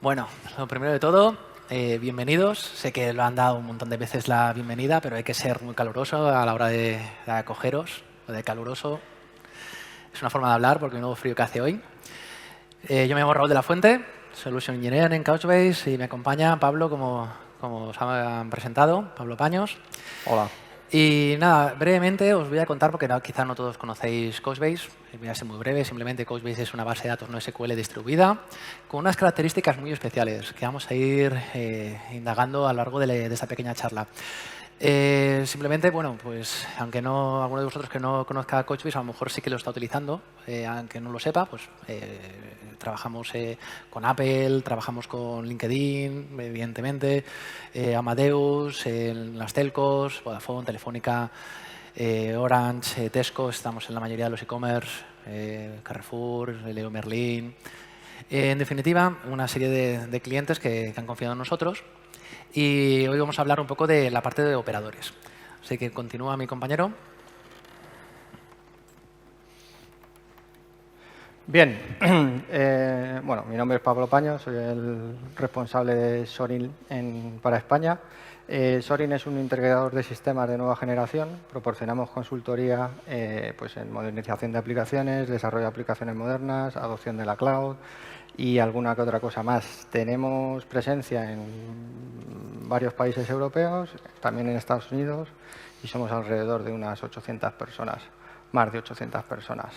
Bueno, lo primero de todo, bienvenidos. Sé que lo han dado un montón de veces la bienvenida, pero hay que ser muy caluroso a la hora de acogeros, o de caluroso. Es una forma de hablar porque el nuevo frío que hace hoy. Yo me llamo Raúl de la Fuente, Solution Engineer en Couchbase y me acompaña Pablo, como os han presentado, Pablo Paños. Hola. Y nada, brevemente os voy a contar, porque quizá no todos conocéis Couchbase, voy a ser muy breve. Simplemente Couchbase es una base de datos no SQL distribuida con unas características muy especiales que vamos a ir indagando a lo largo de esta pequeña charla. Simplemente, bueno, pues aunque alguno de vosotros que no conozca Couchbase, a lo mejor sí que lo está utilizando, aunque no lo sepa, pues trabajamos con Apple, trabajamos con LinkedIn, evidentemente, Amadeus, en las telcos, Vodafone, Telefónica, Orange, Tesco, estamos en la mayoría de los e-commerce, Carrefour, Leo Merlin. En definitiva, una serie de clientes que han confiado en nosotros. Y hoy vamos a hablar un poco de la parte de operadores. Así que continúa mi compañero. Bien, bueno, mi nombre es Pablo Paño, soy el responsable de Sorin para España. Sorin es un integrador de sistemas de nueva generación. Proporcionamos consultoría pues en modernización de aplicaciones, desarrollo de aplicaciones modernas, adopción de la cloud y alguna que otra cosa más. Tenemos presencia en varios países europeos, también en Estados Unidos, y somos alrededor de unas 800 personas, más de 800 personas.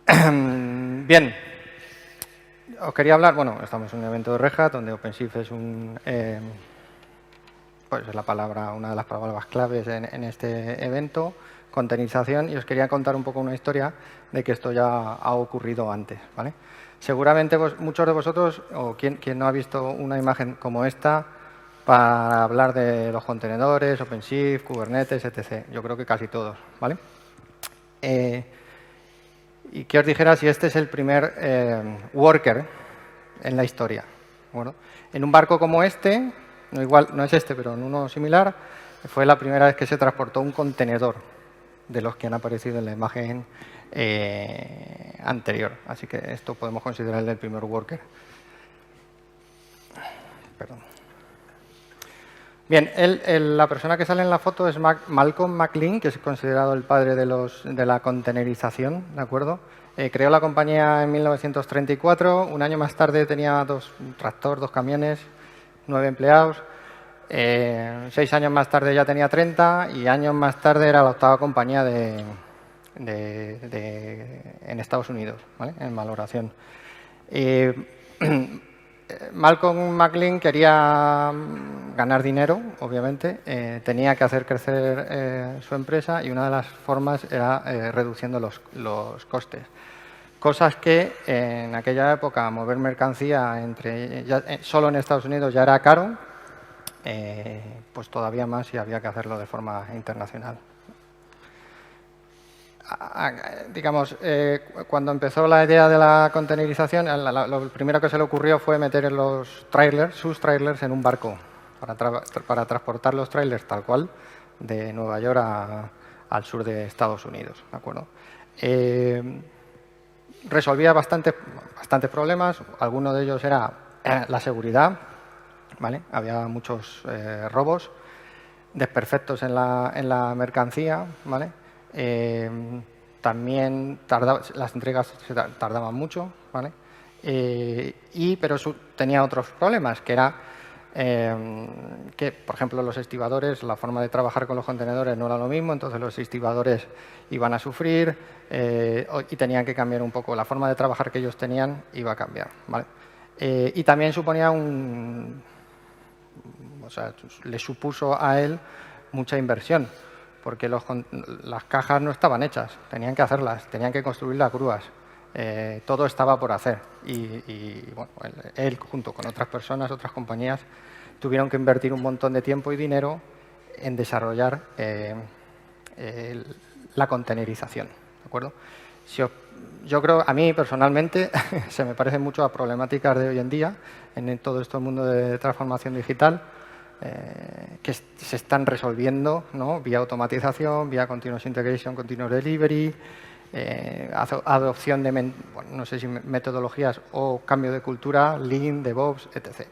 Bien, os quería hablar, bueno, estamos en un evento de Red Hat, donde OpenShift es pues es una de las palabras claves en este evento, containerización, y os quería contar un poco una historia de que esto ya ha ocurrido antes, ¿vale? Seguramente muchos de vosotros, o quien no ha visto una imagen como esta, para hablar de los contenedores, OpenShift, Kubernetes, etc. Yo creo que casi todos, ¿vale? Y que os dijera si este es el primer worker en la historia. Bueno, en un barco como este, no es este, pero en uno similar, fue la primera vez que se transportó un contenedor de los que han aparecido en la imagen anterior. Así que esto podemos considerar el primer worker. Perdón. Bien, la persona que sale en la foto es Malcolm McLean, que es considerado el padre de la containerización, ¿de acuerdo? Creó la compañía en 1934, un año más tarde tenía un tractor, 2 camiones, 9 empleados. 6 años más tarde ya tenía 30 y años más tarde era la 8ª compañía en Estados Unidos, ¿vale? En valoración. Malcolm McLean quería ganar dinero, obviamente, tenía que hacer crecer su empresa y una de las formas era reduciendo los costes. Cosas que en aquella época mover mercancía solo en Estados Unidos ya era caro, pues todavía más si había que hacerlo de forma internacional. Digamos, cuando empezó la idea de la containerización, lo primero que se le ocurrió fue meter sus trailers en un barco para transportar los trailers tal cual de Nueva York al sur de Estados Unidos, ¿de acuerdo? Resolvía bastantes problemas. Alguno de ellos era la seguridad, ¿vale? Había muchos robos, desperfectos en la mercancía, ¿vale? También las entregas tardaban mucho, ¿vale? Pero tenía otros problemas, que era que, por ejemplo, los estibadores, la forma de trabajar con los contenedores no era lo mismo, entonces los estibadores iban a sufrir y tenían que cambiar un poco. La forma de trabajar que ellos tenían iba a cambiar, ¿vale? Y también suponía le supuso a él mucha inversión, porque las cajas no estaban hechas, tenían que hacerlas, tenían que construir las grúas, todo estaba por hacer. Y bueno, él junto con otras personas, otras compañías, tuvieron que invertir un montón de tiempo y dinero en desarrollar la containerización, ¿de acuerdo? Yo creo, a mí personalmente, se me parece mucho a problemáticas de hoy en día, en todo este mundo de transformación digital, que se están resolviendo, ¿no? Vía automatización, vía continuous integration, continuous delivery, adopción de, bueno, no sé si metodologías o cambio de cultura, Lean, DevOps, etc.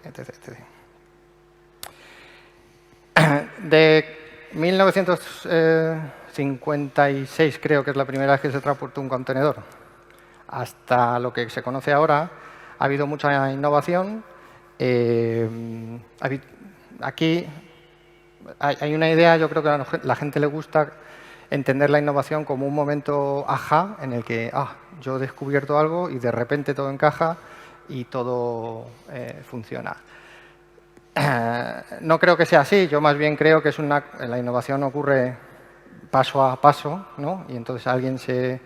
De 1956 creo que es la primera vez que se transportó un contenedor hasta lo que se conoce ahora, ha habido mucha innovación. Aquí hay una idea, yo creo que a la gente le gusta entender la innovación como un momento ajá en el que yo he descubierto algo y de repente todo encaja y todo funciona. No creo que sea así, yo más bien creo que la innovación ocurre paso a paso, ¿no? Y entonces alguien se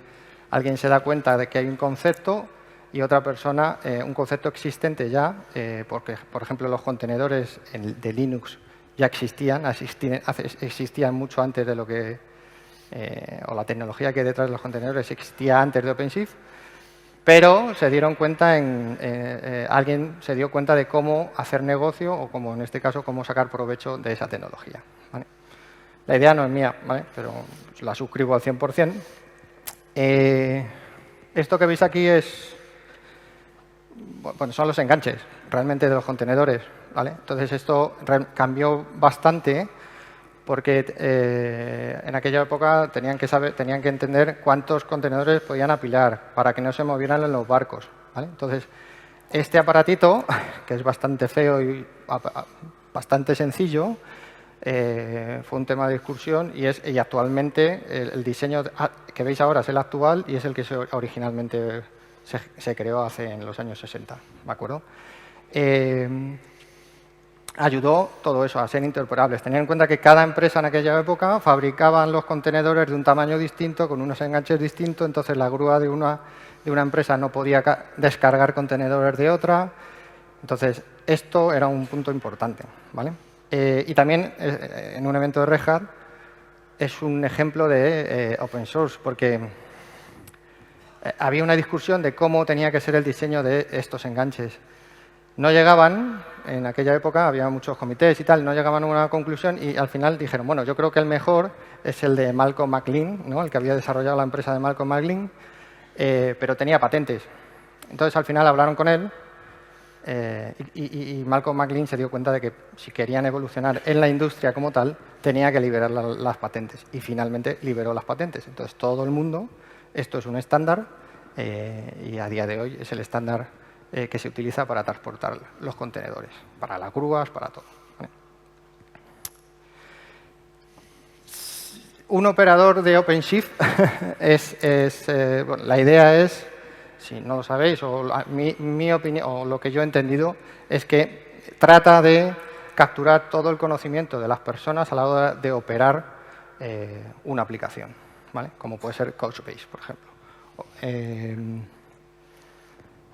da cuenta de que hay un concepto y otra persona, un concepto existente ya, porque, por ejemplo, los contenedores de Linux ya existían mucho antes de lo que, o la tecnología que hay detrás de los contenedores existía antes de OpenShift, pero se dieron cuenta alguien se dio cuenta de cómo hacer negocio o, como en este caso, cómo sacar provecho de esa tecnología, ¿vale? La idea no es mía, ¿vale? Pero la suscribo al 100%. Esto que veis aquí bueno, son los enganches realmente de los contenedores, ¿vale? Entonces esto cambió bastante porque en aquella época tenían que entender cuántos contenedores podían apilar para que no se movieran en los barcos, ¿vale? Entonces este aparatito, que es bastante feo y bastante sencillo, fue un tema de discusión y actualmente el diseño que veis ahora es el actual y es el que originalmente se creó en los años 60, ¿de acuerdo? Ayudó todo eso a ser interoperables. Tened en cuenta que cada empresa en aquella época fabricaban los contenedores de un tamaño distinto, con unos enganches distintos, entonces la grúa de una empresa no podía descargar contenedores de otra. Entonces, esto era un punto importante, ¿vale? Y también, en un evento de Red Hat, es un ejemplo de open source, porque había una discusión de cómo tenía que ser el diseño de estos enganches. No llegaban, en aquella época había muchos comités y tal, no llegaban a una conclusión y al final dijeron, bueno, yo creo que el mejor es el de Malcolm McLean, ¿no? El que había desarrollado la empresa de Malcolm McLean, pero tenía patentes. Entonces, al final hablaron con él. Y Malcolm McLean se dio cuenta de que si querían evolucionar en la industria como tal, tenía que liberar las patentes. Y finalmente liberó las patentes. Entonces, todo el mundo, esto es un estándar y a día de hoy es el estándar que se utiliza para transportar los contenedores, para las grúas, para todo, ¿vale? Un operador de OpenShift bueno, la idea es, si no lo sabéis, o mi opinión, o lo que yo he entendido, es que trata de capturar todo el conocimiento de las personas a la hora de operar una aplicación, ¿vale? Como puede ser Couchbase, por ejemplo.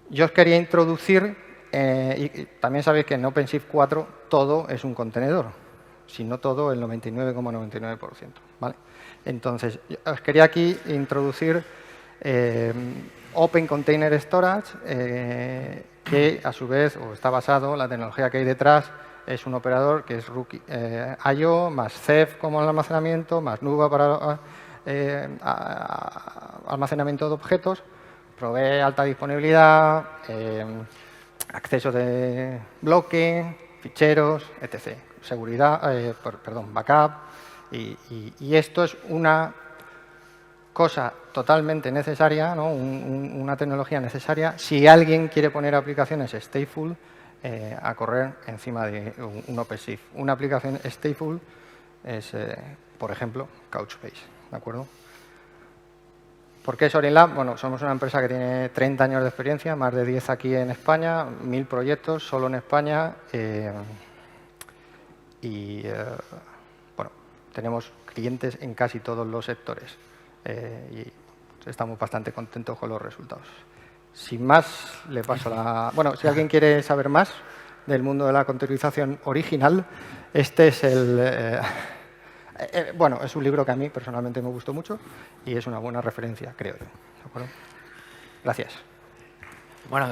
Yo os quería introducir, y también sabéis que en OpenShift 4 todo es un contenedor, si no todo, el 99,99%, ¿vale? Entonces, os quería aquí introducir Open Container Storage, que a su vez está basado, la tecnología que hay detrás es un operador que es IO más Ceph como almacenamiento, más Nuba para almacenamiento de objetos, provee alta disponibilidad, acceso de bloque, ficheros, etc. Seguridad, backup, y esto es una cosa totalmente necesaria, ¿no? Una tecnología necesaria si alguien quiere poner aplicaciones stateful a correr encima de un OpenShift. Una aplicación stateful es, por ejemplo, Couchbase, ¿de acuerdo? ¿Por qué Sorin Lab? Bueno, somos una empresa que tiene 30 años de experiencia, más de 10 aquí en España, 1000 proyectos solo en España bueno, tenemos clientes en casi todos los sectores y estamos bastante contentos con los resultados. Sin más, le paso la... Bueno, si alguien quiere saber más del mundo de la containerización original, este es el... bueno, es un libro que a mí personalmente me gustó mucho y es una buena referencia, creo yo. ¿De acuerdo? Gracias. Bueno,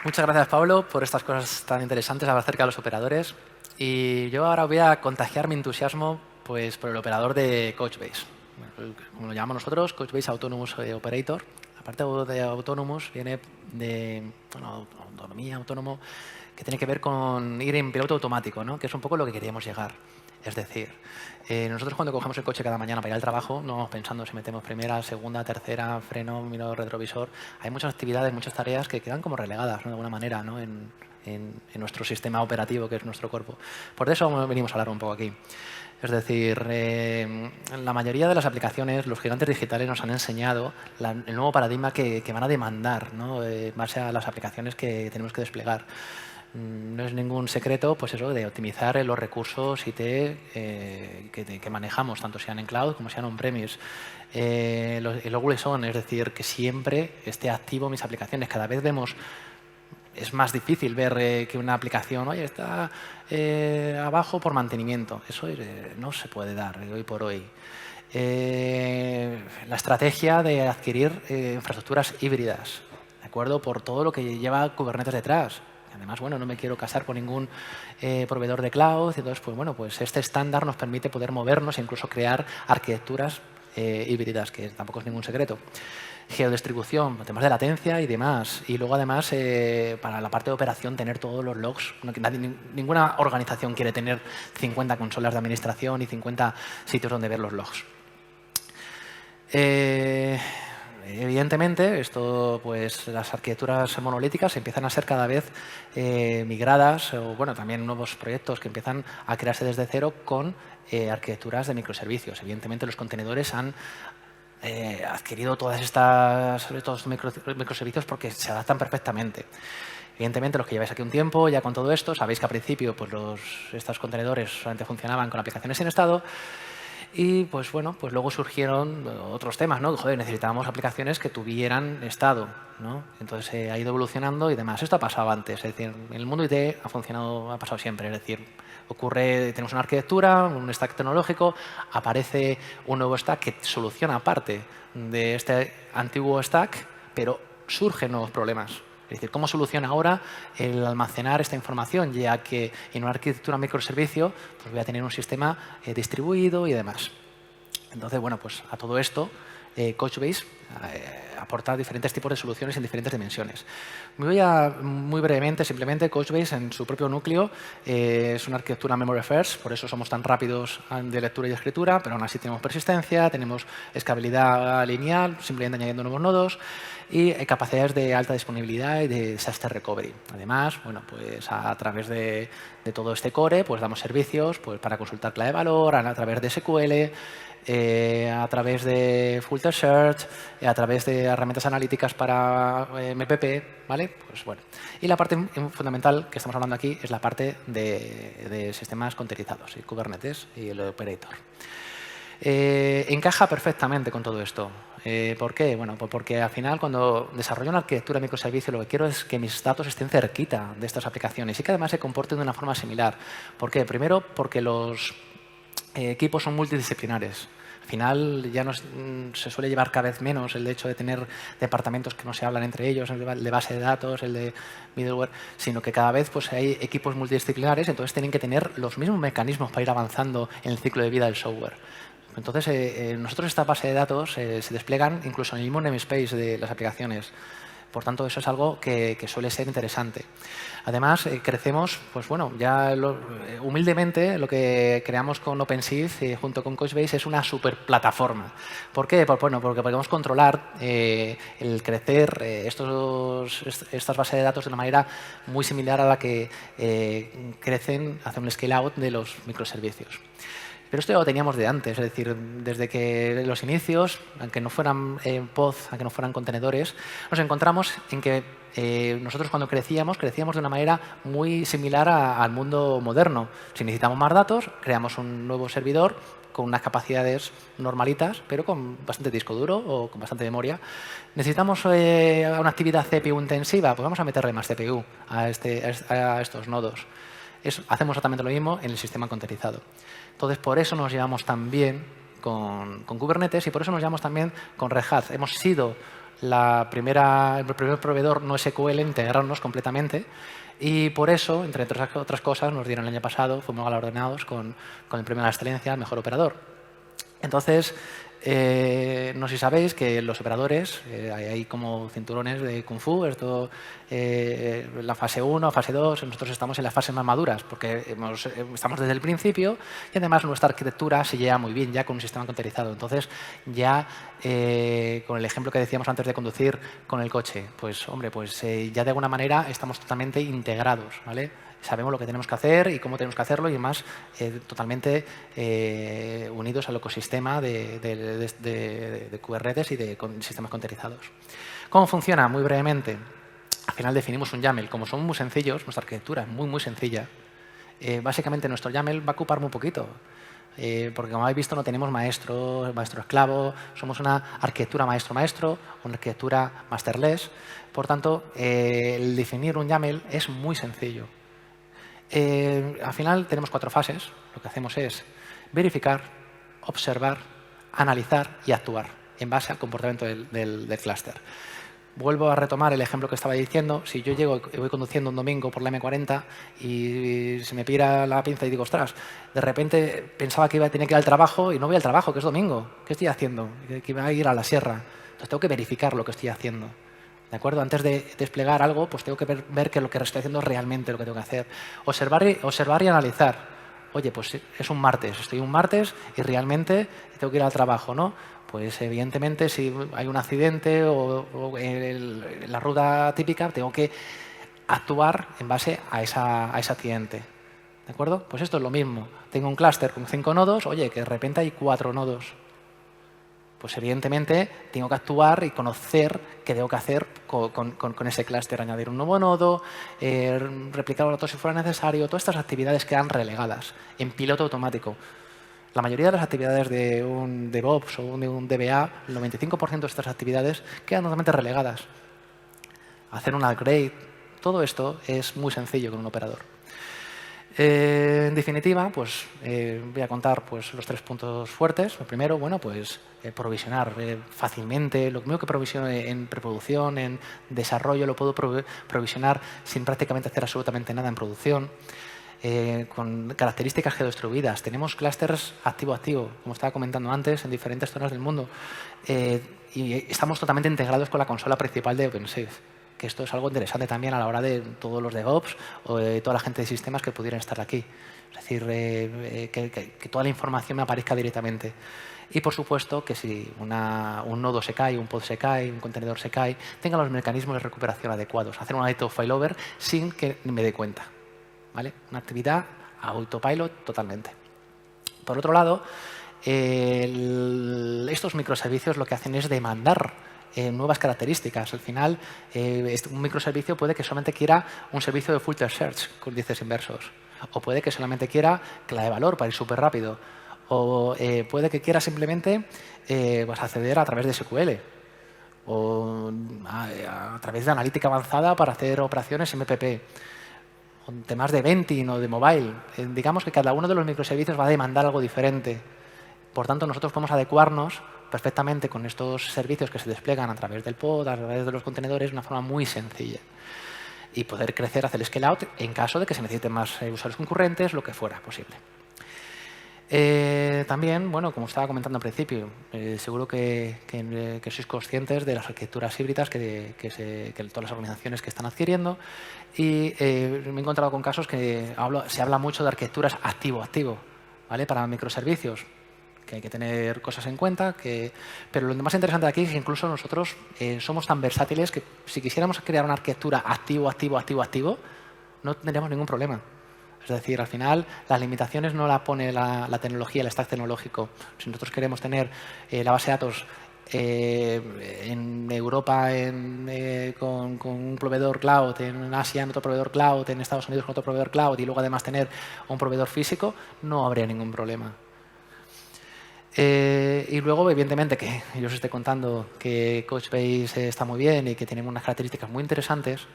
muchas gracias, Pablo, por estas cosas tan interesantes acerca de los operadores. Y yo ahora voy a contagiar mi entusiasmo pues, por el operador de Couchbase. Como lo llamamos nosotros, Couchbase Autonomous Operator. La parte de Autonomous viene de autonomía, autónomo, que tiene que ver con ir en piloto automático, ¿no? Que es un poco lo que queríamos llegar. Es decir, nosotros cuando cogemos el coche cada mañana para ir al trabajo, no vamos pensando si metemos primera, segunda, tercera, freno, miro retrovisor. Hay muchas actividades, muchas tareas que quedan como relegadas, ¿no? De alguna manera, ¿no? en nuestro sistema operativo, que es nuestro cuerpo. Por eso venimos a hablar un poco aquí. Es decir, la mayoría de las aplicaciones, los gigantes digitales nos han enseñado el nuevo paradigma que van a demandar, ¿no? En base a las aplicaciones que tenemos que desplegar. No es ningún secreto, pues eso, de optimizar los recursos IT que manejamos, tanto sean en cloud como sean on-premise. Los always on, es decir, que siempre esté activo mis aplicaciones. Cada vez vemos, es más difícil ver que una aplicación, oye, está abajo por mantenimiento. Eso no se puede dar hoy por hoy. La estrategia de adquirir infraestructuras híbridas, ¿de acuerdo? Por todo lo que lleva Kubernetes detrás. Además, bueno, no me quiero casar con ningún proveedor de cloud. Entonces, pues bueno, pues este estándar nos permite poder movernos e incluso crear arquitecturas híbridas, que tampoco es ningún secreto. Geodistribución, temas de latencia y demás. Y luego, además, para la parte de operación, tener todos los logs. Ninguna organización quiere tener 50 consolas de administración y 50 sitios donde ver los logs. Evidentemente, pues, las arquitecturas monolíticas empiezan a ser cada vez migradas, o bueno, también nuevos proyectos que empiezan a crearse desde cero con arquitecturas de microservicios. Evidentemente, los contenedores han adquirido todos estos microservicios porque se adaptan perfectamente. Evidentemente, los que lleváis aquí un tiempo ya con todo esto, sabéis que al principio pues estos contenedores solamente funcionaban con aplicaciones sin estado. Y pues bueno, pues luego surgieron otros temas, ¿no? Joder, necesitábamos aplicaciones que tuvieran estado, ¿no? Entonces ha ido evolucionando y demás. Esto ha pasado antes, es decir, en el mundo IT ha pasado siempre, es decir, tenemos una arquitectura, un stack tecnológico, aparece un nuevo stack que soluciona parte de este antiguo stack, pero surgen nuevos problemas. Es decir, ¿cómo soluciona ahora el almacenar esta información? Ya que en una arquitectura microservicio pues voy a tener un sistema distribuido y demás. Entonces, bueno, pues a todo esto, Couchbase aporta diferentes tipos de soluciones en diferentes dimensiones. Muy brevemente, simplemente, Couchbase en su propio núcleo es una arquitectura memory first, por eso somos tan rápidos de lectura y escritura, pero aún así tenemos persistencia, tenemos escalabilidad lineal, simplemente añadiendo nuevos nodos, y capacidades de alta disponibilidad y de disaster recovery. Además, bueno, pues a través de todo este core, pues damos servicios pues, para consultar clave de valor, a través de SQL, a través de Filter Search, a través de herramientas analíticas para MPP, ¿vale? Pues bueno. Y la parte fundamental que estamos hablando aquí es la parte de sistemas containerizados, Kubernetes y el operator. Encaja perfectamente con todo esto. ¿Por qué? Bueno, pues porque al final cuando desarrollo una arquitectura de microservicio lo que quiero es que mis datos estén cerquita de estas aplicaciones y que además se comporten de una forma similar. ¿Por qué? Primero porque los equipos son multidisciplinares. Al final ya se suele llevar cada vez menos el hecho de tener departamentos que no se hablan entre ellos, el de base de datos, el de middleware, sino que cada vez pues, hay equipos multidisciplinares, entonces tienen que tener los mismos mecanismos para ir avanzando en el ciclo de vida del software. Entonces, nosotros esta base de datos se despliegan incluso en el mismo namespace de las aplicaciones. Por tanto, eso es algo que suele ser interesante. Además, crecemos, pues bueno, ya humildemente lo que creamos con OpenShift junto con Couchbase es una super plataforma. ¿Por qué? Pues, bueno, porque podemos controlar el crecer estas bases de datos de una manera muy similar a la que crecen, hacen un scale out de los microservicios. Pero esto ya lo teníamos de antes, es decir, desde que los inicios, aunque no fueran pods, aunque no fueran contenedores, nos encontramos en que nosotros cuando crecíamos de una manera muy similar al mundo moderno. Si necesitamos más datos, creamos un nuevo servidor con unas capacidades normalitas, pero con bastante disco duro o con bastante memoria. ¿Necesitamos una actividad CPU intensiva? Pues vamos a meterle más CPU a estos nodos. Hacemos exactamente lo mismo en el sistema containerizado. Entonces, por eso nos llevamos tan bien con Kubernetes y por eso nos llevamos también con Red Hat. Hemos sido el primer proveedor no SQL en integrarnos completamente Y por eso, entre otras cosas, nos dieron el año pasado, fuimos galardonados con el premio a la excelencia al mejor operador. Entonces, no sé si sabéis que los operadores, hay como cinturones de Kung Fu, esto, la fase 1, fase 2, nosotros estamos en las fases más maduras porque estamos desde el principio y además nuestra arquitectura se lleva muy bien ya con un sistema conterizado. Entonces, ya con el ejemplo que decíamos antes de conducir con el coche, pues hombre, pues ya de alguna manera estamos totalmente integrados, ¿vale? Sabemos lo que tenemos que hacer y cómo tenemos que hacerlo y además totalmente unidos al ecosistema de Kubernetes y de sistemas containerizados. ¿Cómo funciona? Muy brevemente. Al final definimos un YAML. Como son muy sencillos, nuestra arquitectura es muy sencilla, básicamente nuestro YAML va a ocupar muy poquito. Porque como habéis visto no tenemos maestro-esclavo, somos una arquitectura maestro-maestro, una arquitectura masterless. Por tanto, el definir un YAML es muy sencillo. Al final tenemos 4 fases. Lo que hacemos es verificar, observar, analizar y actuar en base al comportamiento del clúster. Vuelvo a retomar el ejemplo que estaba diciendo. Si yo voy conduciendo un domingo por la M40 y se me pira la pinza y digo, ostras, de repente pensaba que tenía que ir al trabajo y no voy al trabajo, que es domingo. ¿Qué estoy haciendo? Que iba a ir a la sierra. Entonces tengo que verificar lo que estoy haciendo. ¿De acuerdo? Antes de desplegar algo, pues tengo que ver que lo que estoy haciendo es realmente lo que tengo que hacer. Observar y analizar. Oye, pues es un martes, estoy un martes y realmente tengo que ir al trabajo, ¿no? Pues evidentemente si hay un accidente o en la ruta típica, tengo que actuar en base a ese accidente. ¿De acuerdo? Pues esto es lo mismo. Tengo un clúster con 5 nodos, oye, que de repente hay 4 nodos. Pues evidentemente tengo que actuar y conocer qué tengo que hacer con ese clúster, añadir un nuevo nodo, replicar los datos si fuera necesario. Todas estas actividades quedan relegadas en piloto automático. La mayoría de las actividades de un DevOps o de un DBA, el 95% de estas actividades quedan totalmente relegadas. Hacer un upgrade, todo esto es muy sencillo con un operador. En definitiva, pues voy a contar pues, los 3 puntos fuertes. Lo primero, bueno, pues provisionar fácilmente. Lo mismo que provisiono en preproducción, en desarrollo, lo puedo provisionar sin prácticamente hacer absolutamente nada en producción. Con características geodistribuidas. Tenemos clústeres activo-activo, como estaba comentando antes, en diferentes zonas del mundo. Y estamos totalmente integrados con la consola principal de OpenShift. Que esto es algo interesante también a la hora de todos los DevOps o de toda la gente de sistemas que pudieran estar aquí. Es decir, que toda la información me aparezca directamente. Y, por supuesto, que si un nodo se cae, un pod se cae, un contenedor se cae, tenga los mecanismos de recuperación adecuados. Hacer un audit failover sin que me dé cuenta. ¿Vale? Una actividad autopilot totalmente. Por otro lado, estos microservicios lo que hacen es demandar nuevas características. Al final, un microservicio puede que solamente quiera un servicio de filter search con índices inversos. O puede que solamente quiera clave valor para ir súper rápido. O puede que quiera simplemente pues acceder a través de SQL. O a través de analítica avanzada para hacer operaciones MPP. O temas de venting o de mobile. Digamos que cada uno de los microservicios va a demandar algo diferente. Por tanto, nosotros podemos adecuarnos perfectamente con estos servicios que se despliegan a través del pod, a través de los contenedores, de una forma muy sencilla. Y poder crecer, hacer el scale out en caso de que se necesiten más usuarios concurrentes, lo que fuera posible. También, bueno, como estaba comentando al principio, seguro que sois conscientes de las arquitecturas híbridas que todas las organizaciones que están adquiriendo y me he encontrado con casos que se habla mucho de arquitecturas activo-activo, ¿vale? Para microservicios, que hay que tener cosas en cuenta, pero lo más interesante de aquí es que incluso nosotros somos tan versátiles que si quisiéramos crear una arquitectura activo, no tendríamos ningún problema. Es decir, al final, las limitaciones no las pone la tecnología, el stack tecnológico. Si nosotros queremos tener la base de datos en Europa con un proveedor cloud, en Asia en otro proveedor cloud, en Estados Unidos con otro proveedor cloud y luego además tener un proveedor físico, no habría ningún problema. Y luego, evidentemente, que yo os esté contando que Couchbase está muy bien y que tiene unas características muy interesantes,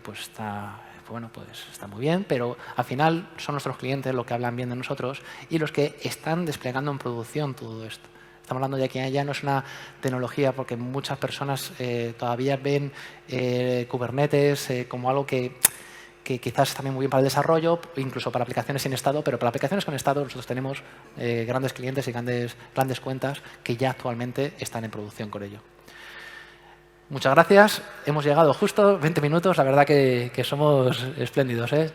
pues está muy bien, pero al final son nuestros clientes los que hablan bien de nosotros y los que están desplegando en producción todo esto. Estamos hablando de que ya no es una tecnología porque muchas personas todavía ven Kubernetes como algo que que quizás es también muy bien para el desarrollo, incluso para aplicaciones sin estado, pero para aplicaciones con estado nosotros tenemos grandes clientes y grandes cuentas que ya actualmente están en producción con ello. Muchas gracias. Hemos llegado justo 20 minutos. La verdad que somos espléndidos, ¿eh?